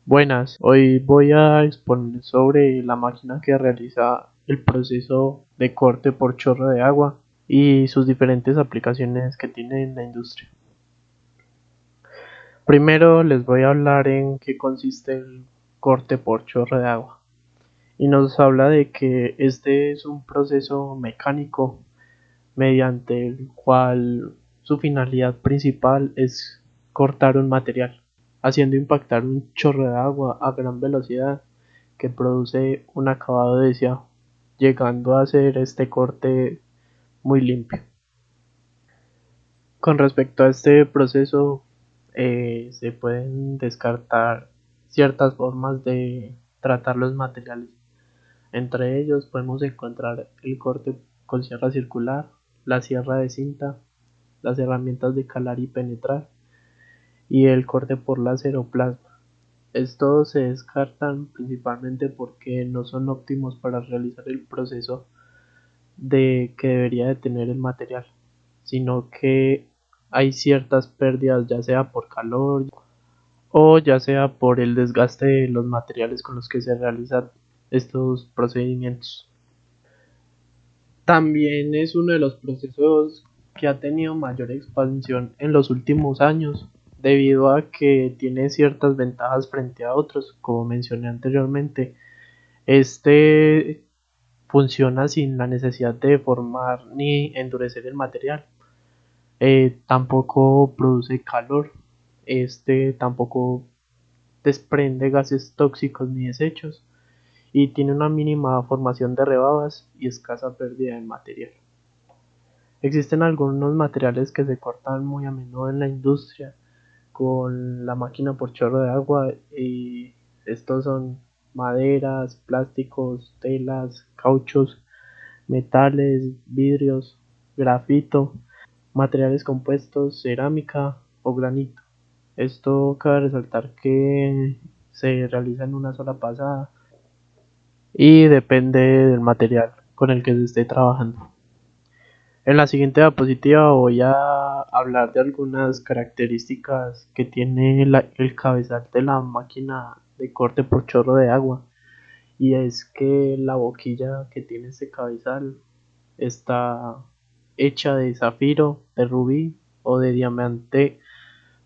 Buenas, hoy voy a exponer sobre la máquina que realiza el proceso de corte por chorro de agua y sus diferentes aplicaciones que tiene en la industria. Primero les voy a hablar en qué consiste el corte por chorro de agua y nos habla de que este es un proceso mecánico mediante el cual su finalidad principal es cortar un material, haciendo impactar un chorro de agua a gran velocidad que produce un acabado deseado, llegando a ser este corte muy limpio. Con respecto a este proceso, se pueden descartar ciertas formas de tratar los materiales. Entre ellos podemos encontrar el corte con sierra circular, la sierra de cinta, las herramientas de calar y penetrar y el corte por láser o plasma. Estos se descartan principalmente porque no son óptimos para realizar el proceso de que debería de tener el material, sino que hay ciertas pérdidas ya sea por calor o ya sea por el desgaste de los materiales con los que se realizan estos procedimientos. También es uno de los procesos que ha tenido mayor expansión en los últimos años, debido a que tiene ciertas ventajas frente a otros, como mencioné anteriormente. Este funciona sin la necesidad de deformar ni endurecer el material. Tampoco produce calor. Este tampoco desprende gases tóxicos ni desechos y tiene una mínima formación de rebabas y escasa pérdida de material. Existen algunos materiales que se cortan muy a menudo en la industria con la máquina por chorro de agua y estos son maderas, plásticos, telas, cauchos, metales, vidrios, grafito, materiales compuestos, cerámica o granito. Esto cabe resaltar que se realiza en una sola pasada y depende del material con el que se esté trabajando. En la siguiente diapositiva voy a hablar de algunas características que tiene el cabezal de la máquina de corte por chorro de agua. Y es que la boquilla que tiene este cabezal está hecha de zafiro, de rubí o de diamante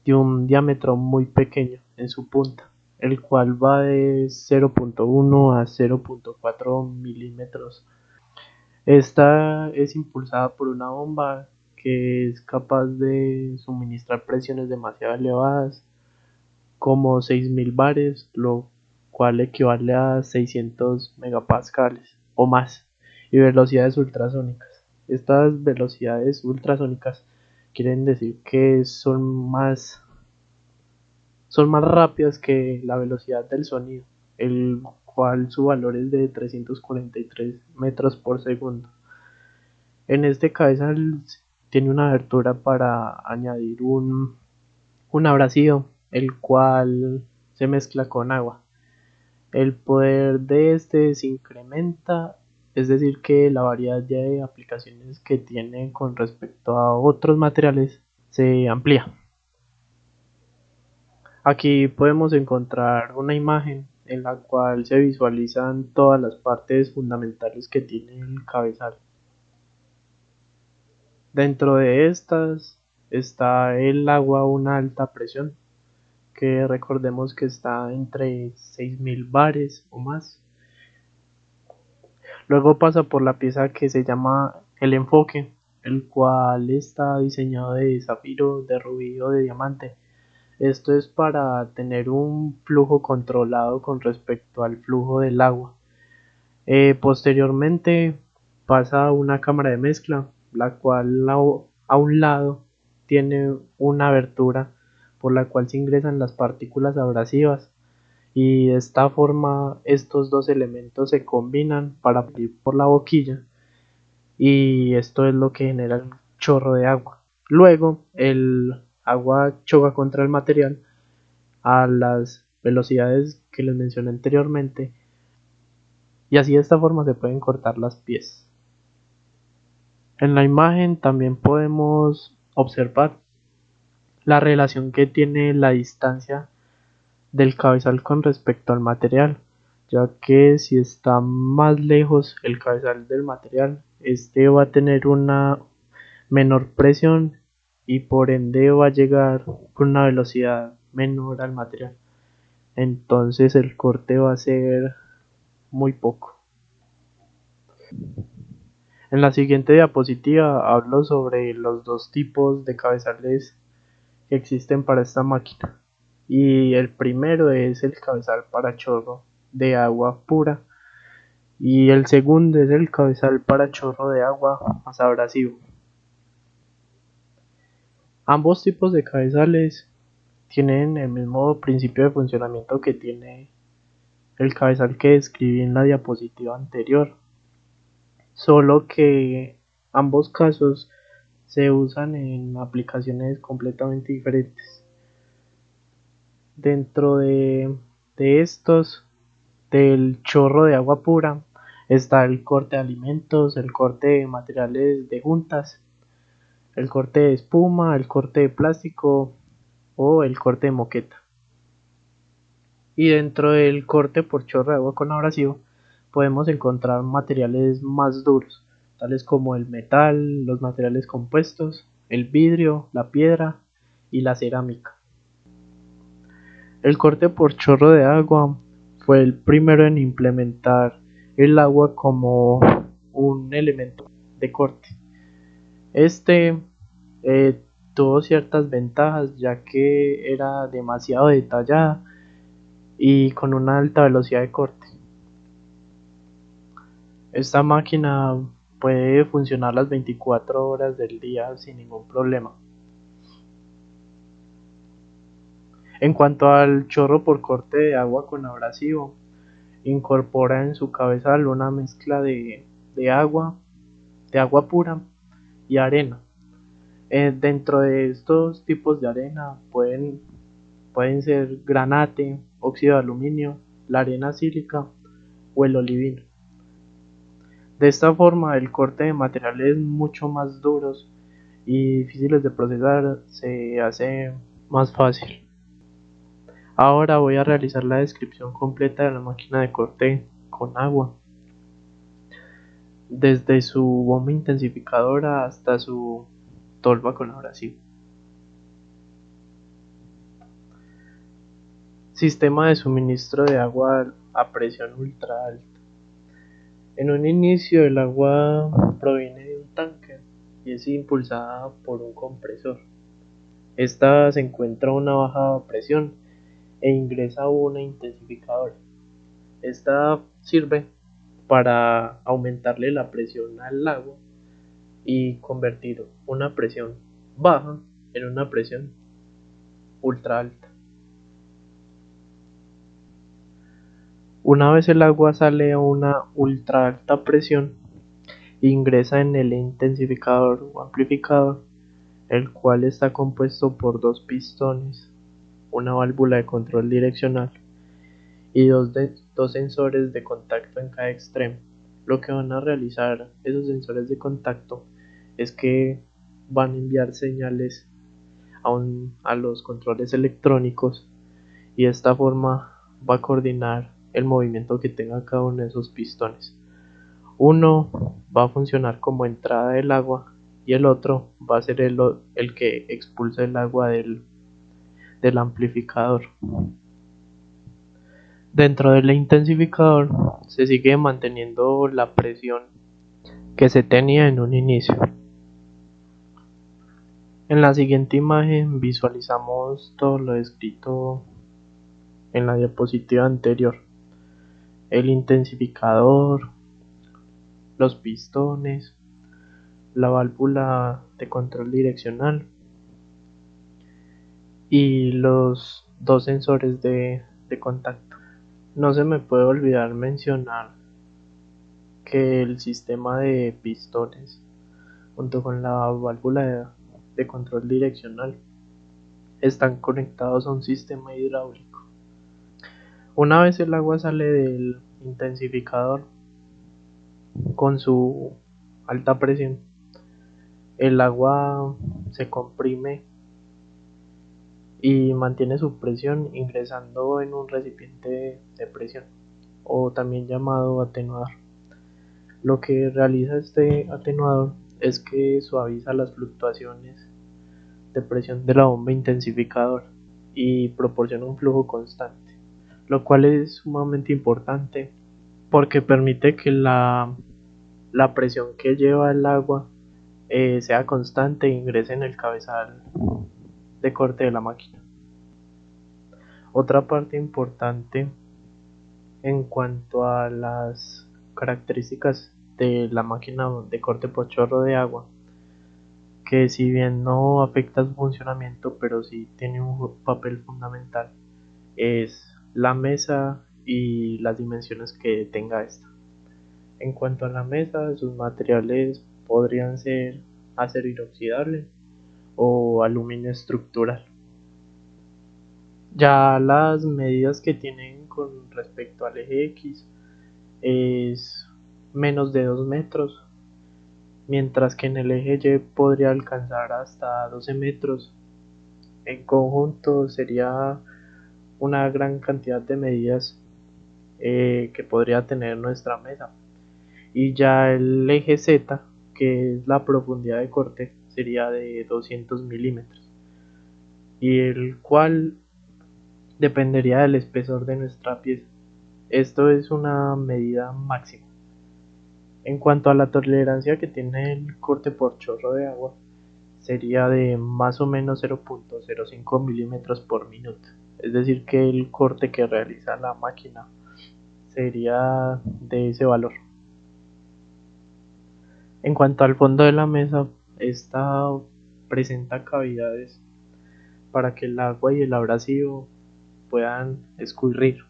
de un diámetro muy pequeño en su punta, el cual va de 0.1 a 0.4 milímetros. Esta es impulsada por una bomba que es capaz de suministrar presiones demasiado elevadas, como 6000 bares, lo cual equivale a 600 megapascales o más, y velocidades ultrasónicas. Estas velocidades ultrasónicas quieren decir que son más rápidas que la velocidad del sonido, el cual su valor es de 343 metros por segundo. En este cabezal tiene una abertura para añadir un abrasivo, el cual se mezcla con agua. El poder de este se incrementa, es decir, que la variedad de aplicaciones que tiene con respecto a otros materiales se amplía. Aquí podemos encontrar una imagen en la cual se visualizan todas las partes fundamentales que tiene el cabezal. Dentro de estas está el agua a una alta presión, que recordemos que está entre 6000 bares o más. Luego pasa por la pieza que se llama el enfoque, el cual está diseñado de zafiro, de rubí o de diamante. Esto es para tener un flujo controlado con respecto al flujo del agua. Posteriormente pasa a una cámara de mezcla, la cual a un lado tiene una abertura por la cual se ingresan las partículas abrasivas y de esta forma estos dos elementos se combinan para abrir por la boquilla y esto es lo que genera el chorro de agua. Luego el agua choca contra el material a las velocidades que les mencioné anteriormente y así de esta forma se pueden cortar las piezas. En la imagen también podemos observar la relación que tiene la distancia del cabezal con respecto al material, ya que si está más lejos el cabezal del material, este va a tener una menor presión y por ende va a llegar con una velocidad menor al material. Entonces el corte va a ser muy poco. En la siguiente diapositiva hablo sobre los dos tipos de cabezales que existen para esta máquina. Y el primero es el cabezal para chorro de agua pura y el segundo es el cabezal para chorro de agua más abrasivo. Ambos tipos de cabezales tienen el mismo principio de funcionamiento que tiene el cabezal que describí en la diapositiva anterior, solo que ambos casos se usan en aplicaciones completamente diferentes. Dentro de estos, del chorro de agua pura, está el corte de alimentos, el corte de materiales de juntas, el corte de espuma, el corte de plástico o el corte de moqueta. Y dentro del corte por chorro de agua con abrasivo podemos encontrar materiales más duros, tales como el metal, los materiales compuestos, el vidrio, la piedra y la cerámica. El corte por chorro de agua fue el primero en implementar el agua como un elemento de corte. Este eh, tuvo ciertas ventajas ya que era demasiado detallada y con una alta velocidad de corte. Esta máquina puede funcionar las 24 horas del día sin ningún problema. En cuanto al chorro por corte de agua con abrasivo, incorpora en su cabezal una mezcla de agua, de agua pura y arena. Dentro de estos tipos de arena pueden ser granate, óxido de aluminio, la arena sílica o el olivino. De esta forma, el corte de materiales mucho más duros y difíciles de procesar se hace más fácil. Ahora voy a realizar la descripción completa de la máquina de corte con agua, desde su bomba intensificadora hasta su tolva con abrasivo. Sistema de suministro de agua a presión ultra alta. En un inicio el agua proviene de un tanque y es impulsada por un compresor. Esta se encuentra a una baja presión e ingresa a una intensificadora. Esta sirve para aumentarle la presión al agua y convertir una presión baja en una presión ultra alta. Una vez el agua sale a una ultra alta presión, ingresa en el intensificador o amplificador, el cual está compuesto por dos pistones, una válvula de control direccional y dos sensores de contacto en cada extremo. Lo que van a realizar esos sensores de contacto es que van a enviar señales a los controles electrónicos y de esta forma va a coordinar el movimiento que tenga cada uno de esos pistones. Uno va a funcionar como entrada del agua y el otro va a ser el que expulsa el agua del amplificador. Dentro del intensificador se sigue manteniendo la presión que se tenía en un inicio. En la siguiente imagen visualizamos todo lo descrito en la diapositiva anterior: el intensificador, los pistones, la válvula de control direccional y los dos sensores de contacto. No se me puede olvidar mencionar que el sistema de pistones junto con la válvula de control direccional están conectados a un sistema hidráulico. Una vez el agua sale del intensificador con su alta presión, el agua se comprime y mantiene su presión ingresando en un recipiente de presión, o también llamado atenuador. Lo que realiza este atenuador es que suaviza las fluctuaciones de presión de la bomba intensificadora y proporciona un flujo constante, lo cual es sumamente importante porque permite que la presión que lleva el agua sea constante e ingrese en el cabezal de corte de la máquina. Otra parte importante en cuanto a las características de la máquina de corte por chorro de agua, que si bien no afecta su funcionamiento, pero sí tiene un papel fundamental, es la mesa y las dimensiones que tenga esta. En cuanto a la mesa, sus materiales podrían ser acero inoxidable o aluminio estructural. Ya las medidas que tienen con respecto al eje X es menos de 2 metros, mientras que en el eje Y podría alcanzar hasta 12 metros. En conjunto sería una gran cantidad de medidas que podría tener nuestra mesa. Y ya el eje Z, que es la profundidad de corte, sería de 200 milímetros, y el cual dependería del espesor de nuestra pieza. Esto es una medida máxima. En cuanto a la tolerancia que tiene el corte por chorro de agua, sería de más o menos 0.05 milímetros por minuto. Es decir, que el corte que realiza la máquina sería de ese valor. En cuanto al fondo de la mesa, esta presenta cavidades para que el agua y el abrasivo puedan escurrir.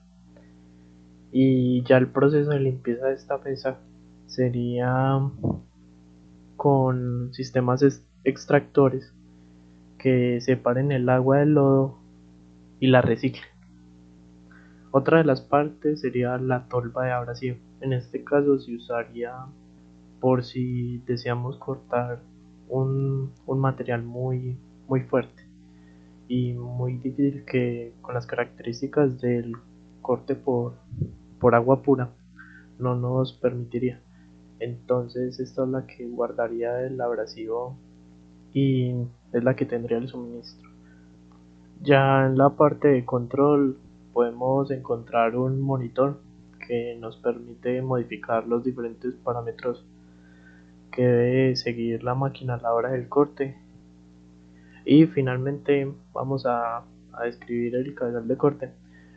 Y ya el proceso de limpieza de esta mesa sería con sistemas extractores que separen el agua del lodo y la reciclen. Otra de las partes sería la tolva de abrasivo. En este caso se usaría por si deseamos cortar un material muy fuerte y muy difícil, que con las características del corte por agua pura no nos permitiría. Entonces esta es la que guardaría el abrasivo y es la que tendría el suministro. Ya en la parte de control podemos encontrar un monitor que nos permite modificar los diferentes parámetros que debe seguir la máquina a la hora del corte. Y finalmente vamos a describir el cabezal de corte,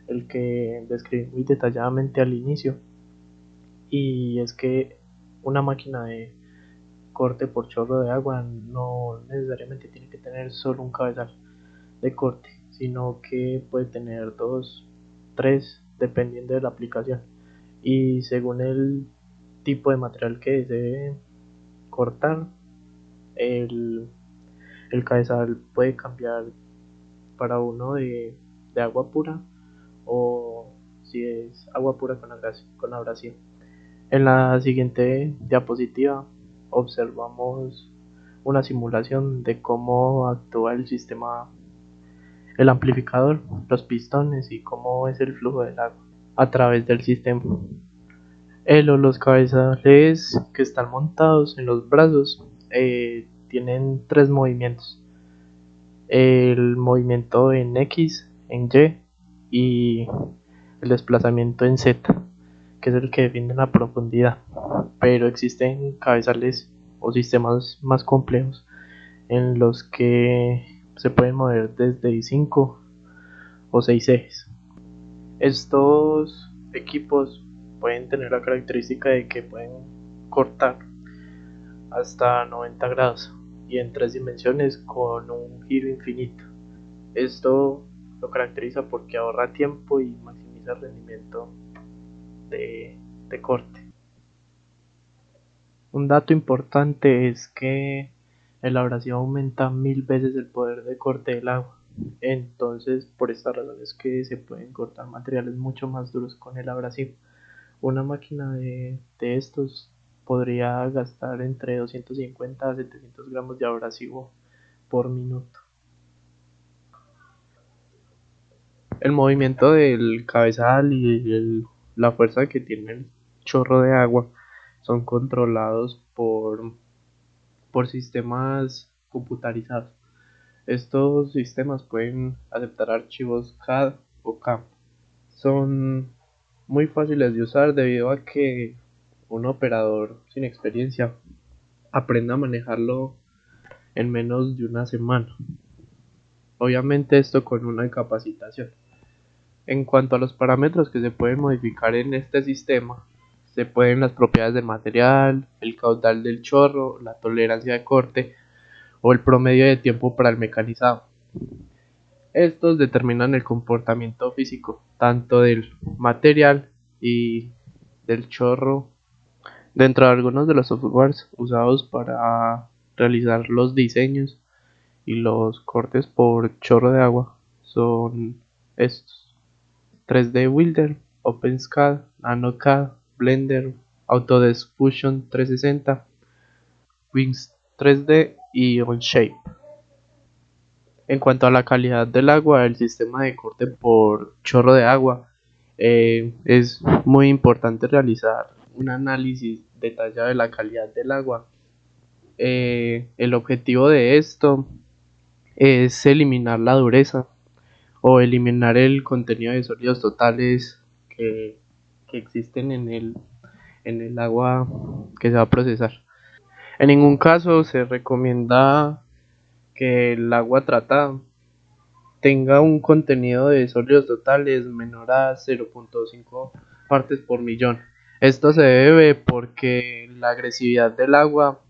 el que describí muy detalladamente al inicio. Y es que una máquina de corte por chorro de agua no necesariamente tiene que tener solo un cabezal de corte, sino que puede tener dos, tres, dependiendo de la aplicación. Y según el tipo de material que desee cortar, el, el cabezal puede cambiar para uno de agua pura, o si es agua pura con abrasión. En la siguiente diapositiva observamos una simulación de cómo actúa el sistema, el amplificador, los pistones y cómo es el flujo del agua a través del sistema. Los cabezales que están montados en los brazos tienen tres movimientos: el movimiento en X, en Y el desplazamiento en Z, que es el que define la profundidad. Pero existen cabezales o sistemas más complejos en los que se pueden mover desde 5 o 6 ejes. Estos equipos pueden tener la característica de que pueden cortar hasta 90 grados y en tres dimensiones con un giro infinito. Esto lo caracteriza porque ahorra tiempo y maximiza el rendimiento de corte. Un dato importante es que el abrasivo aumenta 1000 veces el poder de corte del agua. Entonces, por esta razón es que se pueden cortar materiales mucho más duros con el abrasivo. Una máquina de estos podría gastar entre 250 a 700 gramos de abrasivo por minuto. El movimiento del cabezal y la fuerza que tiene el chorro de agua son controlados por sistemas computarizados. Estos sistemas pueden aceptar archivos CAD o CAM. Son muy fáciles de usar debido a que un operador sin experiencia aprende a manejarlo en menos de una semana. Obviamente esto con una capacitación. En cuanto a los parámetros que se pueden modificar en este sistema, se pueden las propiedades del material, el caudal del chorro, la tolerancia de corte o el promedio de tiempo para el mecanizado. Estos determinan el comportamiento físico tanto del material y del chorro. Dentro de algunos de los softwares usados para realizar los diseños y los cortes por chorro de agua son estos: 3D Builder, OpenSCAD, AutoCAD, Blender, Autodesk Fusion 360, Wings 3D y Onshape. En cuanto a la calidad del agua, el sistema de corte por chorro de agua, es muy importante realizar un análisis detallado de la calidad del agua. El objetivo de esto es eliminar la dureza o eliminar el contenido de sólidos totales que existen en el agua que se va a procesar. En ningún caso se recomienda que el agua tratada tenga un contenido de sólidos totales menor a 0.5 partes por millón. Esto se debe porque la agresividad del agua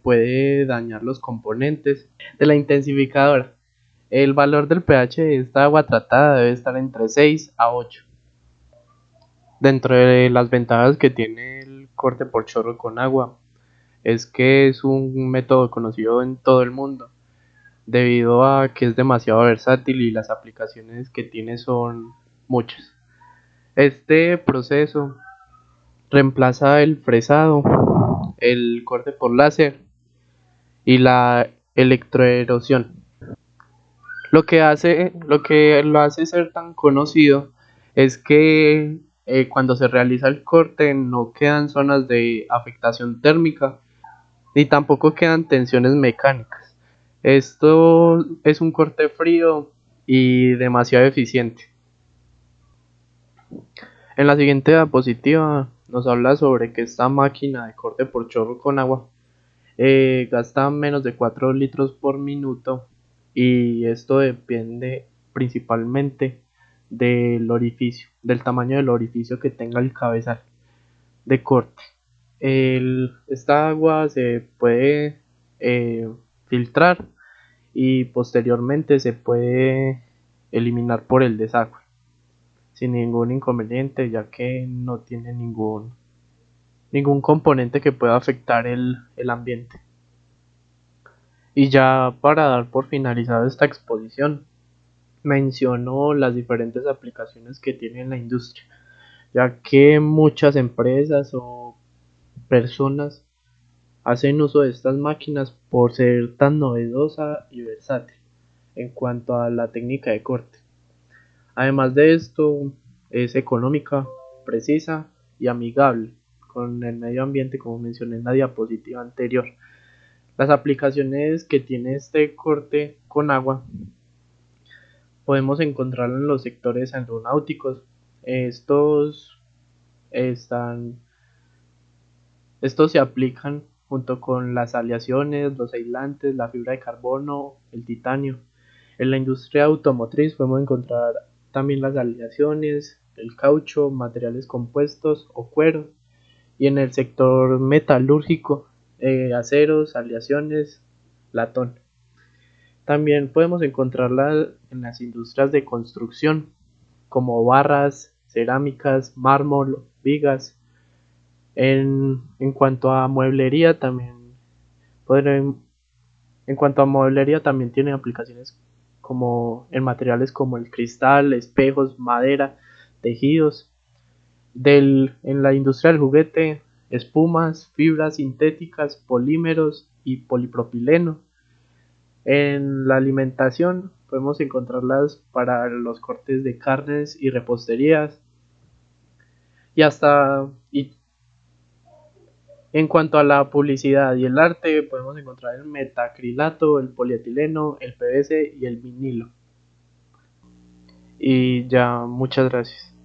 puede dañar los componentes de la intensificadora. El valor del pH de esta agua tratada debe estar entre 6 a 8. Dentro de las ventajas que tiene el corte por chorro con agua es que es un método conocido en todo el mundo, debido a que es demasiado versátil y las aplicaciones que tiene son muchas. Este proceso reemplaza el fresado, el corte por láser y la electroerosión. Lo que lo hace ser tan conocido es que cuando se realiza el corte no quedan zonas de afectación térmica ni tampoco quedan tensiones mecánicas. Esto es un corte frío y demasiado eficiente. En la siguiente diapositiva nos habla sobre que esta máquina de corte por chorro con agua gasta menos de 4 litros por minuto, y esto depende principalmente del orificio, del tamaño del orificio que tenga el cabezal de corte. Esta agua se puede eh, filtrar y posteriormente se puede eliminar por el desagüe sin ningún inconveniente, ya que no tiene ningún componente que pueda afectar el ambiente. Y ya para dar por finalizada esta exposición, menciono las diferentes aplicaciones que tiene en la industria, ya que muchas empresas o personas hacen uso de estas máquinas por ser tan novedosa y versátil en cuanto a la técnica de corte. Además de esto, es económica, precisa y amigable con el medio ambiente, como mencioné en la diapositiva anterior. Las aplicaciones que tiene este corte con agua podemos encontrarlo en los sectores aeronáuticos. Estos están Estos se aplican junto con las aleaciones, los aislantes, la fibra de carbono, el titanio. En la industria automotriz podemos encontrar también las aleaciones, el caucho, materiales compuestos o cuero. Y en el sector metalúrgico, aceros, aleaciones, latón. También podemos encontrarla en las industrias de construcción, como barras, cerámicas, mármol, vigas. En cuanto a mueblería también podremos, en cuanto a mueblería también tiene aplicaciones como en materiales como el cristal, espejos, madera, tejidos. En la industria del juguete, espumas, fibras sintéticas, polímeros y polipropileno. En la alimentación podemos encontrarlas para los cortes de carnes y reposterías y hasta en cuanto a la publicidad y el arte podemos encontrar el metacrilato, el polietileno, el PVC y el vinilo. Y ya, muchas gracias.